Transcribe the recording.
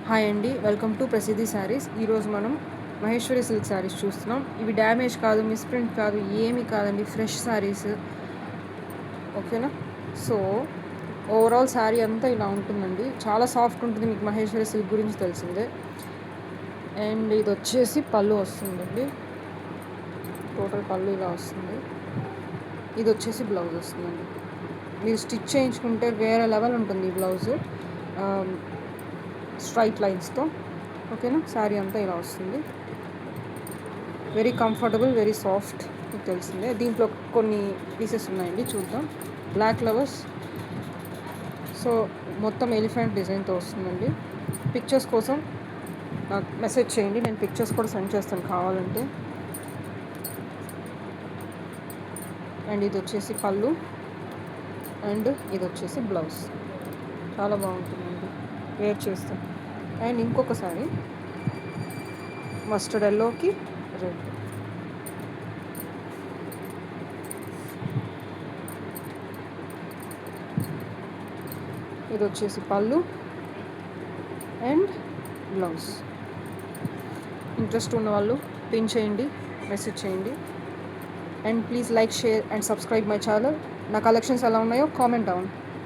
Hi అండి, welcome to ప్రసిద్ధి శారీస్. ఈరోజు మనం మహేశ్వరి సిల్క్ శారీస్ చూస్తున్నాం. ఇవి డ్యామేజ్ కాదు, మిస్ప్రింట్ కాదు, ఏమీ కాదండి, ఫ్రెష్ శారీస్. ఓకేనా? సో ఓవరాల్ శారీ అంతా ఇలా ఉంటుందండి. చాలా సాఫ్ట్ ఉంటుంది. మీకు మహేశ్వరి సిల్క్ గురించి తెలిసిందే. అండ్ ఇది వచ్చేసి పళ్ళు వస్తుందండి. టోటల్ పళ్ళు ఇలా వస్తుంది. ఇది వచ్చేసి బ్లౌజ్ వస్తుందండి. మీరు స్టిచ్ చేయించుకుంటే వేరే లెవెల్ ఉంటుంది ఈ బ్లౌజ్, స్ట్రైట్ లైన్స్తో. ఓకేనా? శారీ అంతా ఇలా వస్తుంది. వెరీ కంఫర్టబుల్, వెరీ సాఫ్ట్, మీకు తెలిసిందే. దీంట్లో కొన్ని పీసెస్ ఉన్నాయండి, చూద్దాం. బ్లాక్ ఫ్లవర్స్, సో మొత్తం ఎలిఫెంట్ డిజైన్తో వస్తుందండి. పిక్చర్స్ కోసం నాకు మెసేజ్ చేయండి, నేను పిక్చర్స్ కూడా సెండ్ చేస్తాను కావాలంటే. అండ్ ఇది వచ్చేసి పళ్ళు, అండ్ ఇది వచ్చేసి బ్లౌజ్. చాలా బాగుంటుందండి వేర్ చేస్తాం. అండ్ ఇంకొకసారి మస్టర్డ్ ఎల్లోకి రెడ్. ఇది వచ్చేసి పళ్ళు అండ్ బ్లౌజ్. ఇంట్రెస్ట్ ఉన్న వాళ్ళు పిన్ చేయండి, మెసేజ్ చేయండి. And please like, share and subscribe my channel. నా కలెక్షన్స్ ఎలా ఉన్నాయో కామెంట్ డౌన్.